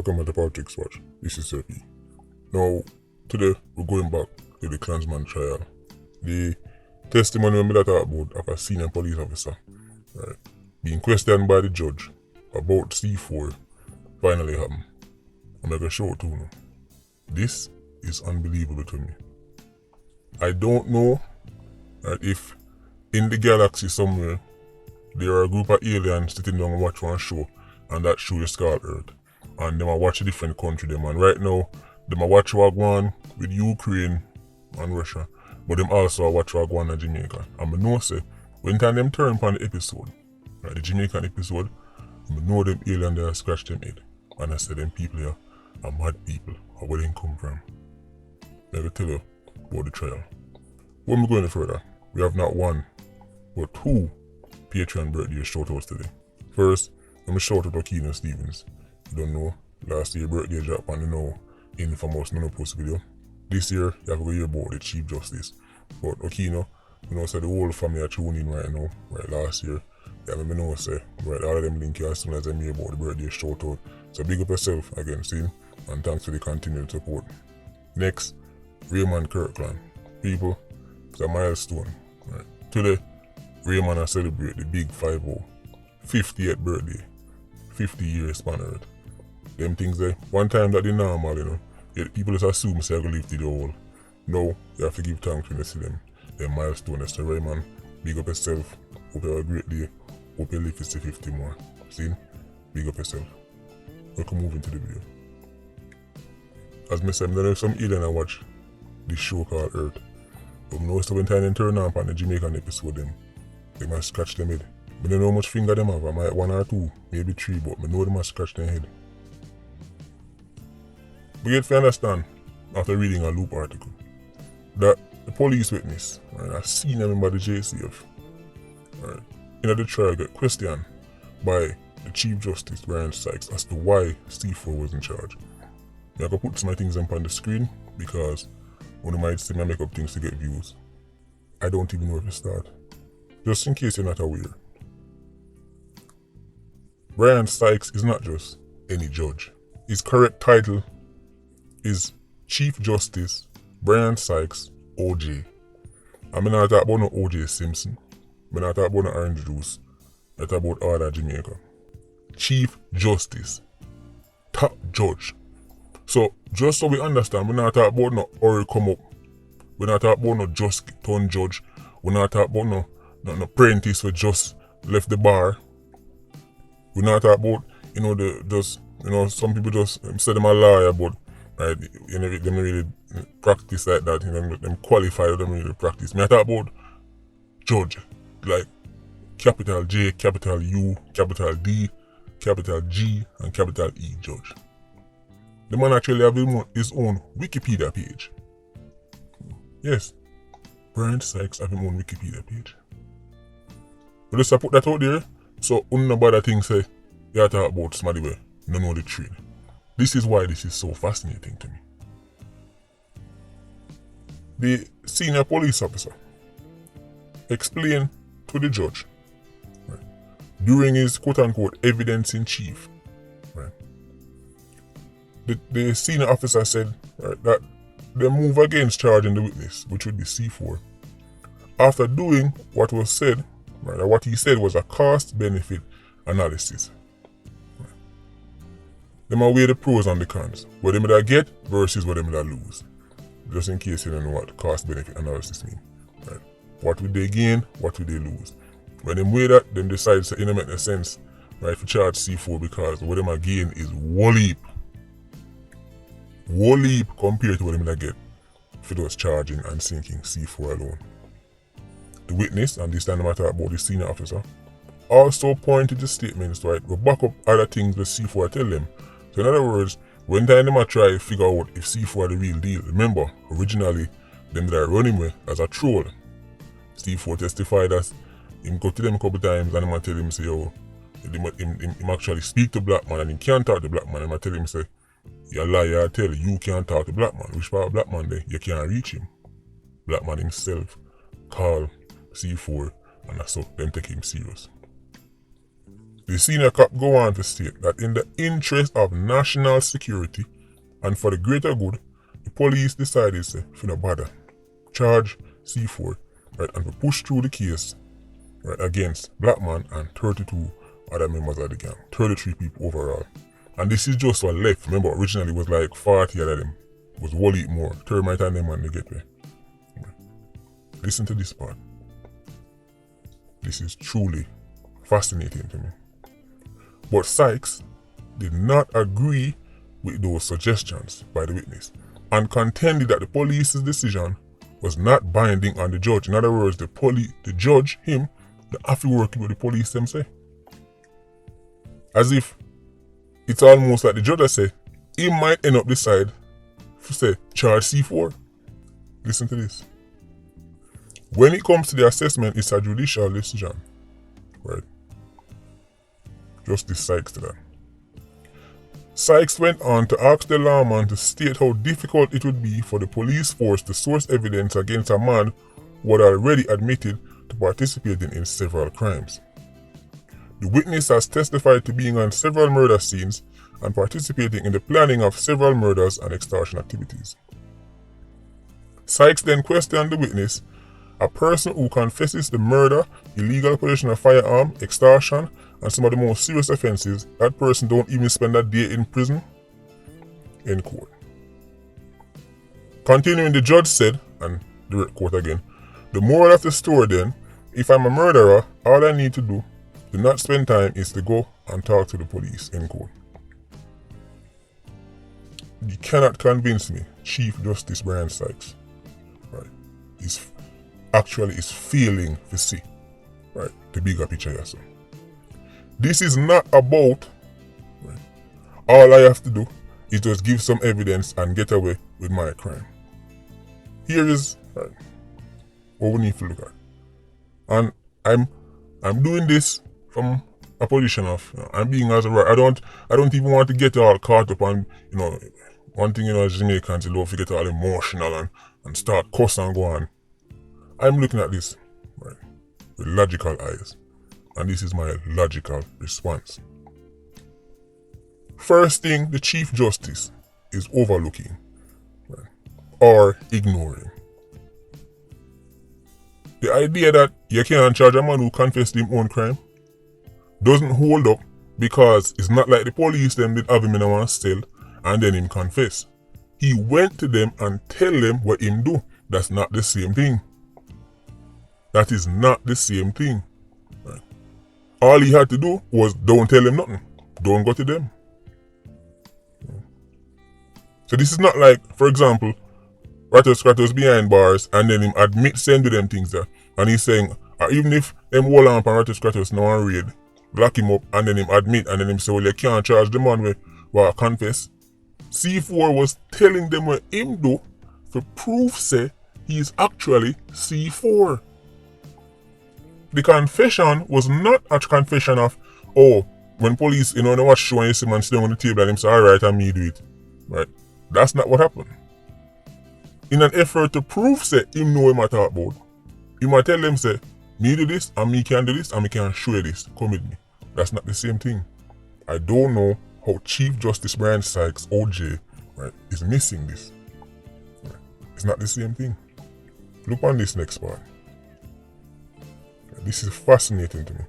Welcome to the Politricks watch. This is Sir P. Now, today we're going back to the Klansman trial. The testimony we talk about of a senior police officer, right, being questioned by the judge about C4 finally happened. I'm going to show it to you. This is unbelievable to me. I don't know if in the galaxy somewhere there are a group of aliens sitting down and watch one show, and that show is called Earth. And them a watch a different country them, and right now them a watch what one with Ukraine and Russia, but them also a watch what one in Jamaica. And I know say when time them turn upon the episode, right, the Jamaican episode, I know them alien there scratch them head, and I say them people here are mad people, or where they come from. I will tell you about the trial. When we go any further, we have not one but two Patreon birthday shout-outs today. First, let me shout out to Keenan Stevens. You don't know, last year birthday drop on the now infamous Nonopus video. This year, you have to hear about the Chief Justice. But Okino, you know, say the whole family are tuning in right now. Right, last year, yeah, let me know, say, right, all of them link here as soon as I hear about the birthday shout out. So big up yourself again, see, and thanks for the continued support. Next, Raymond Kirkland. People, it's a milestone. Right. Today, Raymond has celebrated the big 5-0, 50th birthday, 50 years span Earth. Them things there, one time that they normal, you know, yet people just assume say I go live to the whole. No, you have to give thanks when you see them milestones. So Raymond, big up yourself, hope you have a great day, hope you live to see 50 more. See, big up yourself. We can move into the video. As I said, I know some alien I watch this show called Earth. But I know so when time they turn up on the Jamaican episode they must scratch them head. I don't know how much finger them have, I might 1 or 2, maybe 3, but I know they must scratch their head. But you have to understand, after reading a Loop article, that the police witness, right, a senior member of the JCF, right, in the trial got questioned by the Chief Justice Brian Sykes as to why C4 was in charge. I can put some things up on the screen because one of might see me make up things to get views. I don't even know where to start. Just in case you're not aware, Brian Sykes is not just any judge. His correct title is Chief Justice Brian Sykes, OJ. I'm not talking about no OJ Simpson. I'm not talking about no orange juice. I'm talking about Order Jamaica. Chief Justice. Top judge. So, just so we understand, we're not talking about no Ori come up. We're not talking about no just turn judge. We're not talking about no apprentice who just left the bar. We're not talking about, some people just say them a lawyer, but right, they don't really practice like that. Them qualified, they don't really practice. I talk about judge, like capital J, capital U, capital D, capital G, and capital E judge. The man actually have his own Wikipedia page. Yes, Brian Sykes have his own Wikipedia page. But just put that out there, so nobody thing say, you talk about somebody where you don't know the trade. This is why this is so fascinating to me. The senior police officer explained to the judge, right, during his quote-unquote evidence in chief, right, the senior officer said, right, that they move against charging the witness, which would be C4, after doing what was said, right, what he said was a cost-benefit analysis. They might weigh the pros and the cons, what they might get versus what they might lose. Just in case you don't know what cost-benefit analysis means. Right? What would they gain, what would they lose? When they weigh that, then decide it don't make no sense, right, to charge C4 because what they might gain is whole heap compared to what they might get if it was charging and sinking C4 alone. The witness, and this time I talk about the senior officer, also pointed the statements, right, to back up other things that C4 tell them. So in other words, when time them try to figure out if C4 are the real deal, remember, originally, them that run him with as a troll. C4 testified that him go to them a couple times and him tell him say, oh, him actually speak to black man and he can't talk to black man. Him tell him say, you liar, I tell you can't talk to black man. Which part of black man there? You can't reach him. Black man himself call C4 and so them take him serious. The senior cop go on to state that in the interest of national security and for the greater good, the police decided to not bother charge C4, right, and to push through the case, right, against Black man and 32 other members of the gang, 33 people overall. And this is just what left. Remember, originally it was like 40 of them. It was Wally more, Termite and them when they get there. Right. Listen to this part. This is truly fascinating to me. But Sykes did not agree with those suggestions by the witness and contended that the police's decision was not binding on the judge. In other words, the judge, him, they have to work with the police them say. As if it's almost like the judge say, he might end up decide to say charge C4. Listen to this. When it comes to the assessment, it's a judicial decision. Right? Justice Sykes to that. Sykes went on to ask the lawman to state how difficult it would be for the police force to source evidence against a man who had already admitted to participating in several crimes. The witness has testified to being on several murder scenes and participating in the planning of several murders and extortion activities. Sykes then questioned the witness, a person who confesses the murder, illegal possession of firearm, extortion, and some of the most serious offenses, that person don't even spend a day in prison? End quote. Continuing, the judge said, and the quote again, the moral of the story then, if I'm a murderer, all I need to do not spend time is to go and talk to the police, end quote. You cannot convince me Chief Justice Brian Sykes, right, is failing to see, right, the bigger picture here. So this is not about, right, all I have to do is just give some evidence and get away with my crime. Here is, right, what we need to look at. And I'm doing this from a position of, I'm being as a right. I don't even want to get all caught up on, one thing, as Jamaicans, they love to get all emotional and start cuss and go on. I'm looking at this, right, with logical eyes. And this is my logical response. First thing the Chief Justice is overlooking, right, or ignoring. The idea that you can't charge a man who confessed his own crime doesn't hold up, because it's not like the police them did have him in one cell and then him confess. He went to them and tell them what him do. That's not the same thing. That is not the same thing. Right? All he had to do was don't tell them nothing. Don't go to them. So this is not like, for example, Rattle behind bars and then him admit saying to them things there. And he's saying, even if them wall up and Rattle no one raid, lock him up and then him admit and then him say, well, you can't charge the man with confess. C4 was telling them what him do to prove say he is actually C4. The confession was not a confession of, when police, they watch show and you see man sitting on the table and him say, alright, and me do it. Right? That's not what happened. In an effort to prove say him know him I talk about, he might tell them say, me do this and me can do this and me can show you this. Come with me. That's not the same thing. I don't know how Chief Justice Brian Sykes, OJ, right, is missing this. Right? It's not the same thing. Look on this next part. Right? This is fascinating to me.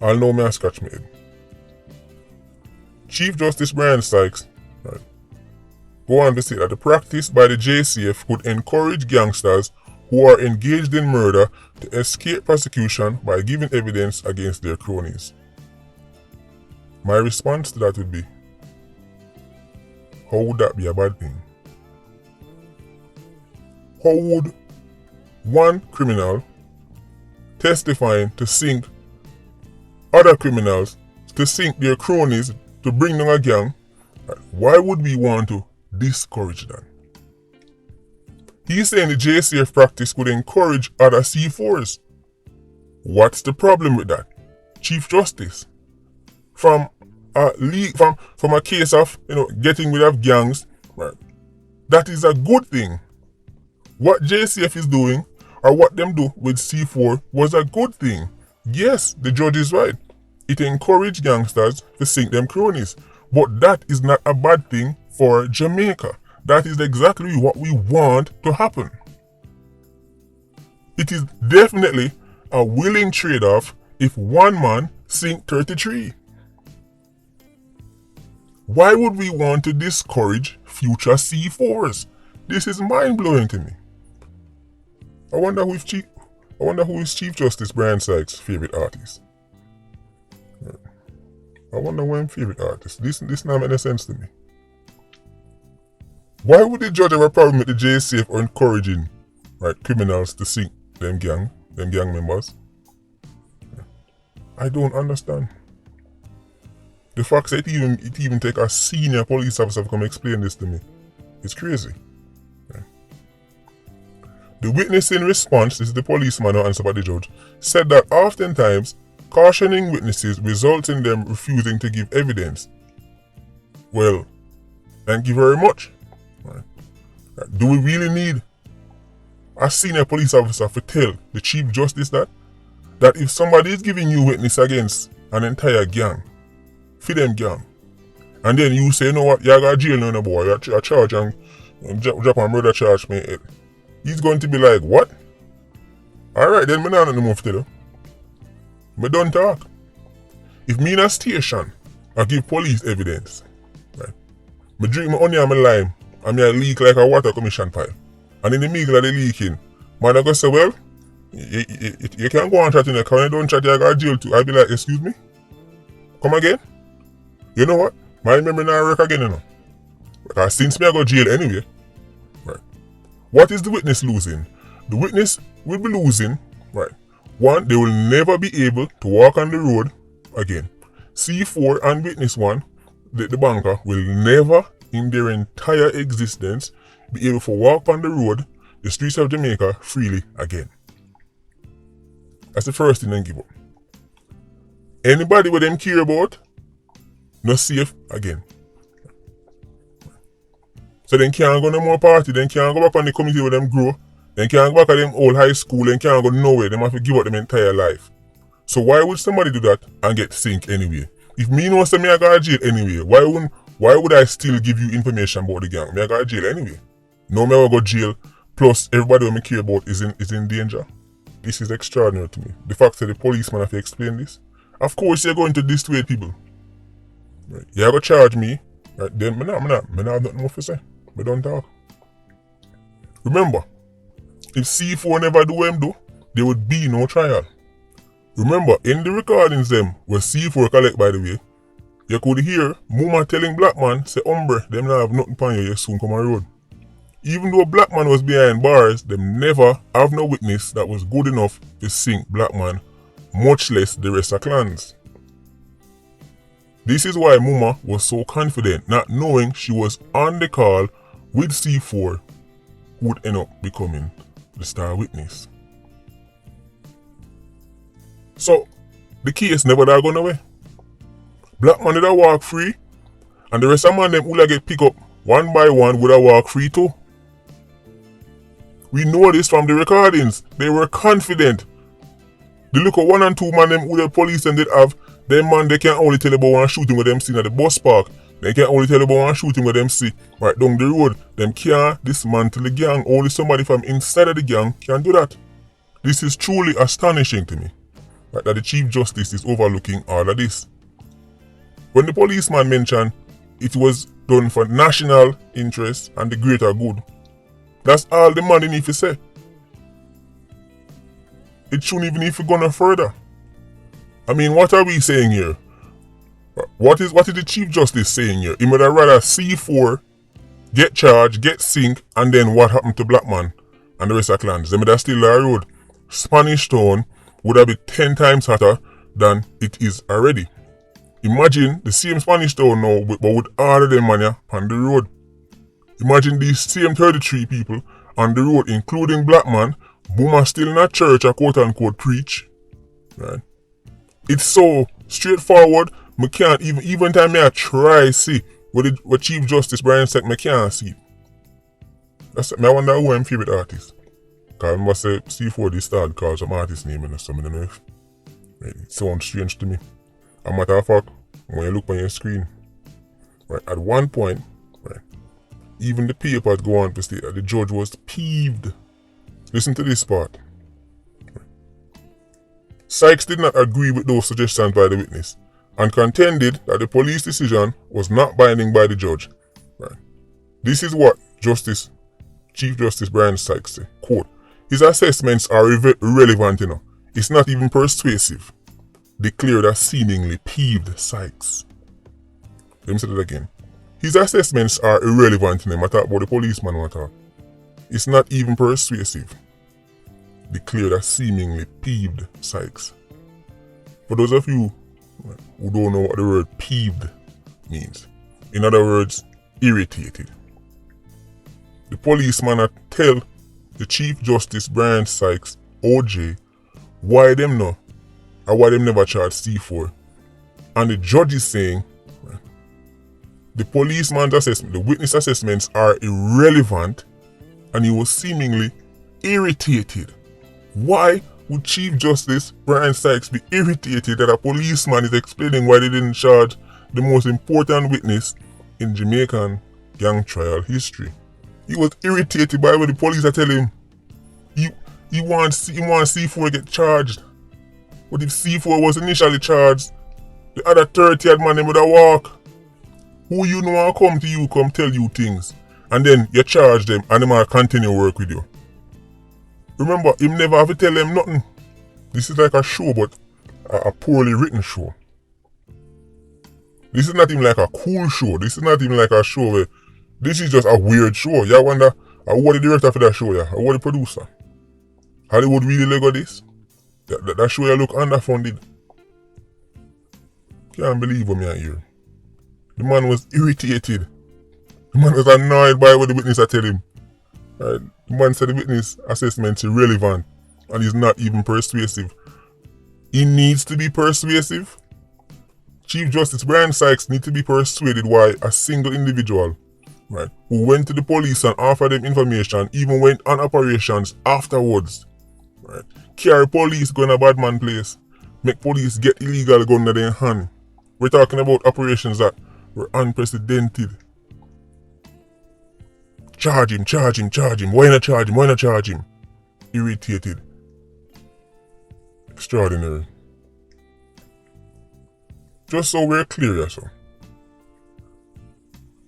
I'll know me and scratch my head. Chief Justice Brian Sykes, right, go on to say that the practice by the JCF could encourage gangsters who are engaged in murder to escape prosecution by giving evidence against their cronies. My response to that would be, how would that be a bad thing? How would one criminal testifying to sink other criminals, to sink their cronies, to bring down a gang, why would we want to discourage that? He's saying the JCF practice could encourage other C4s. What's the problem with that, Chief Justice? From a case of getting rid of gangs, right, that is a good thing. What JCF is doing, or what them do with C4, was a good thing. Yes, the judge is right. it encouraged gangsters to sink them cronies. But that is not a bad thing for Jamaica. That is exactly what we want to happen. It is definitely a willing trade-off if one man sink 33. Why would we want to discourage future C4s? This is mind-blowing to me. I wonder who is Chief Justice Brian Sykes' favorite artist. I wonder who his favorite artist. This not make any sense to me. Why would the judge have a problem with the JSAF or encouraging criminals to sink them gang members? I don't understand. The fact that it even take a senior police officer to come explain this to me, it's crazy. The witness in response, this is the policeman who answered by the judge, said that oftentimes cautioning witnesses results in them refusing to give evidence. Well, thank you very much. Do we really need a senior police officer to tell the Chief Justice that if somebody is giving you witness against an entire gang, for them gang, and then you say, you know what, you got jail now, boy, you're charged and drop a murder charge me, he's going to be like, what? Alright, then me not no more to tell you. Me don't talk. If me in a station, I give police evidence, right? Me drink my onion and my lime, and me a leak like a water commission pipe. And in the middle of the leaking, man I go say, well, you can't go and chat in the car, when you don't chat, you got jail too. I'll be like, excuse me? Come again? You know what? My memory now work again, you know. Because since me I go jail anyway. Right. What is the witness losing? The witness will be losing, right? One, they will never be able to walk on the road again. C4 and witness one, the banker, will never in their entire existence be able to walk on the road, the streets of Jamaica, freely again. That's the first thing they give up. Anybody with them care about, not safe again. So they can't go no more party, they can't go back on the community where them grow, they can't go back to them old high school, they can't go nowhere, they have to give up them entire life. So why would somebody do that and get sink anyway? If me know say me I go to jail anyway, why would I still give you information about the gang? Me I go to jail anyway. No me I go to jail, plus everybody who me care about is in danger. This is extraordinary to me. The fact that the policeman have to explain this. Of course you're going to dissuade people. Right. You're going to charge me, right? Then me not have nothing more to say. Me don't talk. Remember, if C4 never do what him do, there would be no trial. Remember, in the recordings them where C4 collect, by the way, you could hear Muma telling Black Man, say, "Hombre, them not have nothing upon you soon come on road." Even though Black Man was behind bars, them never have no witness that was good enough to sink Black Man, much less the rest of clans. This is why Muma was so confident, not knowing she was on the call with C4, who would end up becoming the star witness. So, the case never that gone away. Black Man did a walk free, and the rest of man them who get picked up one by one would have walk free too. We know this from the recordings. They were confident. The look of 1 and 2 man them who the police and did have, them man they can only tell about one shooting with them see at the bus park. They can only tell about one shooting with them see right down the road. Them can't dismantle the gang. Only somebody from inside of the gang can do that. This is truly astonishing to me. Right, that the Chief Justice is overlooking all of this. When the policeman mentioned it was done for national interest and the greater good, that's all the man need to say. It shouldn't even need to go no further. I mean, what are we saying here? What is the Chief Justice saying here? He would rather C4 get charged, get sink, and then what happened to Black Man and the rest of the clans? They would still the road. Spanish Town would have been 10 times hotter than it is already. Imagine the same Spanish Town now, but with all of them man on the road. Imagine these same 33 people on the road, including Black Man, Boomer still in a church a quote unquote preach. Right? It's so straightforward, I can't even time I try see what Chief Justice Brian said, I can't see it. That's I wonder who I'm favorite artist. Because I must say C4 this start call some artist name and some of the know. It sounds strange to me. A matter of fact, when you look on your screen, right, at one point, right, even the papers go on to state that the judge was peeved. Listen to this part. Sykes did not agree with those suggestions by the witness and contended that the police decision was not binding by the judge. Right. This is what Chief Justice Brian Sykes said. Quote, his assessments are irrelevant, It's not even persuasive, declared a seemingly peeved Sykes. Let me say that again. His assessments are irrelevant, I talk about the policeman, It's not even persuasive, declared a seemingly peeved Sykes. For those of you who don't know what the word peeved means, in other words, irritated. The policeman tell the Chief Justice Brian Sykes, OJ, why them no, or why them never charge C4. And the judge is saying, the policeman's assessment, the witness assessments are irrelevant, and he was seemingly irritated. Why would Chief Justice Brian Sykes be irritated that a policeman is explaining why they didn't charge the most important witness in Jamaican gang trial history? He was irritated by what the police are telling him. He wants C4 to get charged. But if C4 was initially charged, the other 30 odd man would have walked. Who you know come to you, come tell you things, and then you charge them and they might continue work with you. Remember, him never have to tell them nothing. This is like a show, but a poorly written show. This is not even like a cool show. This is not even like a show where this is just a weird show. You wonder, who the director for that show, who the producer? Hollywood really Lego this? That show you look underfunded. Can't believe what I hear. The man was irritated. The man was annoyed by what the witness had tell him. Right? The man said the witness assessment is irrelevant and is not even persuasive. He needs to be persuasive. Chief Justice Brian Sykes needs to be persuaded why a single individual, right, who went to the police and offered them information, even went on operations afterwards, right, carry police go in a bad man place, make police get illegal gun in their hand. We're talking about operations that were unprecedented. Charge him. Why not charge him? Irritated. Extraordinary. Just so we're clear, so.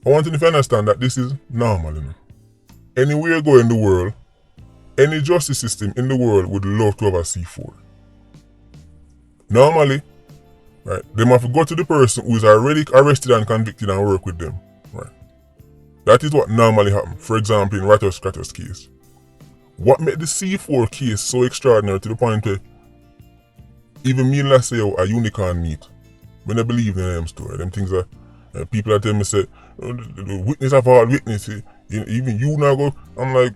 I want you to understand that this is normal, Anywhere you go in the world, any justice system in the world would love to have a C4. Normally, right, they have to go to the person who is already arrested and convicted and work with them. Right. That is what normally happens. For example, in Rattus Crattus case. What made the C4 case so extraordinary to the point where even me and I say a unicorn meet. When I believe in them story, them things that people are telling me say, the witness have all witness. Even you now go, I'm like,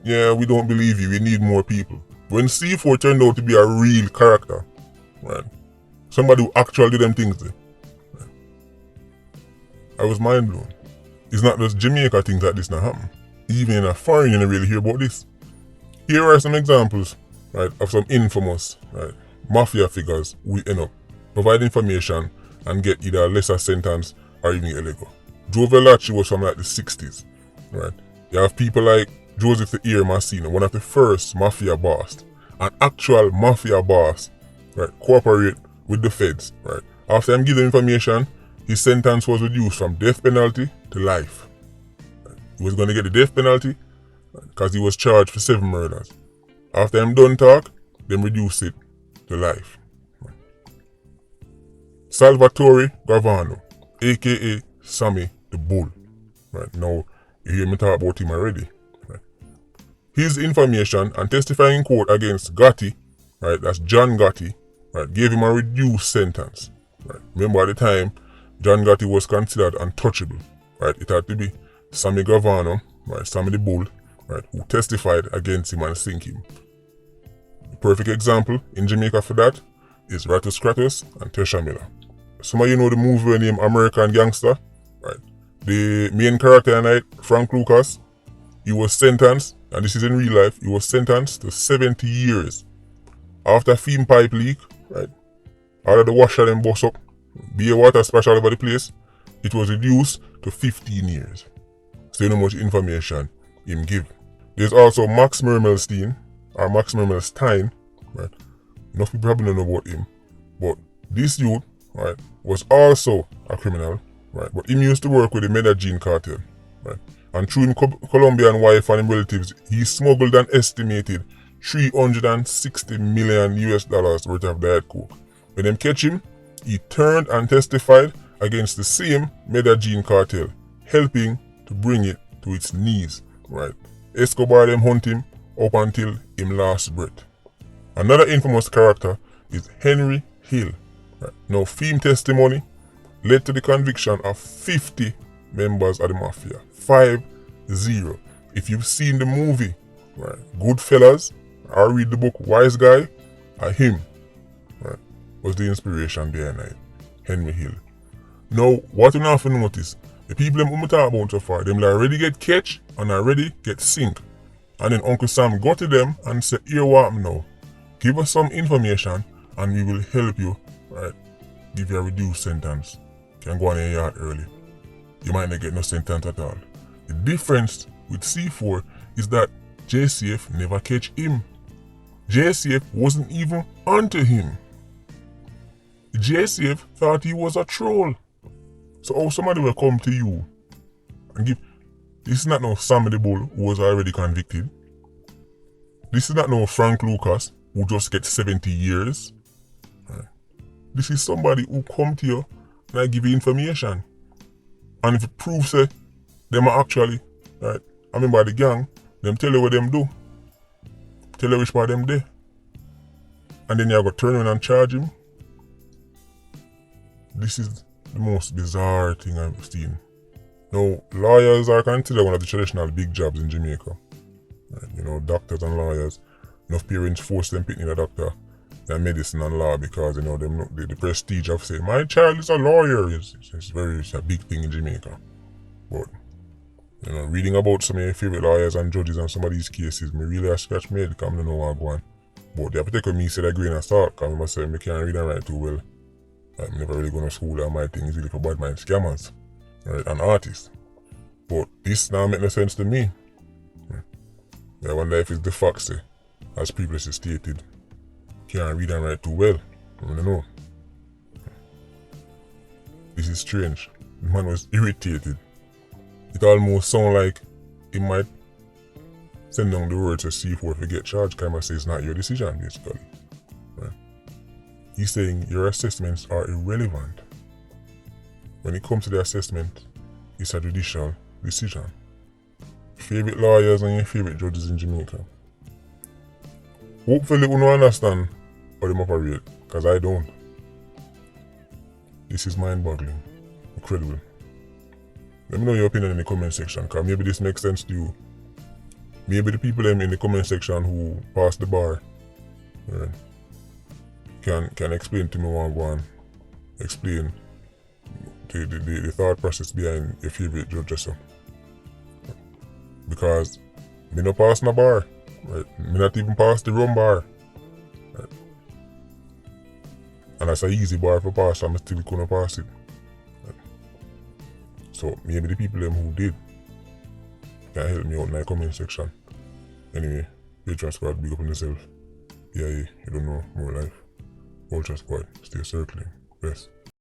yeah, we don't believe you, we need more people. When C4 turned out to be a real character, right? Somebody who actually did them things there. Right? I was mind blown. It's not just Jamaica things like this not happen. Even in a foreign you don't really hear about this. Here are some examples, right, of some infamous, right, mafia figures who end up provide information and get either a lesser sentence or even illegal. Joe Velacci was from like the 60s, right? You have people like Joseph the Ear Massino, one of the first mafia boss, an actual mafia boss, right, cooperate with the feds, right? After him giving information, his sentence was reduced from death penalty to life. Right? He was going to get the death penalty because he was charged for 7 murders. After him done talk, them reduce it to life. Right? Salvatore Gavano, aka Sammy the Bull. Right? Now, you hear me talk about him already. Right? His information and testifying in court against Gotti, right, that's John Gotti, right, gave him a reduced sentence. Right? Remember at the time, John Gotti was considered untouchable. Right? It had to be Sammy Gavano, right, Sammy the Bull, right, who testified against him and sink him. The perfect example in Jamaica for that is Rattus Crattus and Tesha Miller. Some of you know the movie named American Gangster, right? The main character tonight, Frank Lucas, he was sentenced, and this is in real life, he was sentenced to 70 years. After Feme Pipe leak, right? All of the washer them bust up, beer water splash all over the place, it was reduced to 15 years. So you know how much information him give. There's also Max Mermelstein, or Max Mermelstein, right? Enough people probably don't know about him. But this youth, right, was also a criminal, right? But he used to work with the Medellin cartel, right? And through his Colombian wife and his relatives, he smuggled an estimated $360 million worth of diet coke. When them catch him, he turned and testified against the same Medellin cartel, helping to bring it to its knees, right? Escobar them hunt him up until him last breath. Another infamous character is Henry Hill. Right? Now, film testimony led to the conviction of 50 members of the mafia. 50. If you've seen the movie, right, Goodfellas, or read the book Wise Guy, him, right, was the inspiration behind it. Henry Hill. Now, what you have to notice, the people them talk about so far, them already get catch and already get sink. And then Uncle Sam go to them and say, here what now? Give us some information and we will help you, right? Give you a reduced sentence. You can go on your yard early. You might not get no sentence at all. The difference with C4 is that JCF never catch him. JCF wasn't even onto him. JCF thought he was a troll. So how somebody will come to you and give... This is not no Sam the Bull who was already convicted. This is not no Frank Lucas who just gets 70 years. Right. This is somebody who come to you and I give you information. And if it proves that them are actually, right, I mean by the gang, them tell you what them do. Tell you which part them there. And then you go turn around and charge him. This is the most bizarre thing I've seen. Now, lawyers are considered one of the traditional big jobs in Jamaica. Right? You know, doctors and lawyers. Enough parents force them picking a doctor than medicine and law because, you know, the prestige of saying, my child is a lawyer it's a big thing in Jamaica. But, you know, reading about some of your favorite lawyers and judges and some of these cases, me really scratch my head because I don't know what going on. But they have to take with me said a grain of salt because I say I can't read and write too well. I'm never really going to school and my thing is really for bad mind scammers, right, and artists. But this now make no sense to me. I wonder if it's the facts, as previously stated. Can't read and write too well. I don't know. This is strange. The man was irritated. It almost sounds like he might send down the word to C4 if you get charged. Kind of say it's not your decision, basically. Right? He's saying your assessments are irrelevant. When it comes to the assessment, it's a judicial decision. Favorite lawyers and your favorite judges in Jamaica. Hopefully you understand how they operate, because I don't. This is mind-boggling. Incredible. Let me know your opinion in the comment section, because maybe this makes sense to you. Maybe the people in the comment section who passed the bar, right, can explain to me what I'm going, explain the thought process behind your favorite judge or so. Because me not pass the bar, right? Me not even pass the rum bar. Right? And that's an easy bar for pass, I'm still gonna pass it. Right? So maybe the people who did can help me out in the comment section. Anyway, Patreon Squad, big up on yourself. Yeah, you don't know, more life. Ultra Squad, stay circling. Best.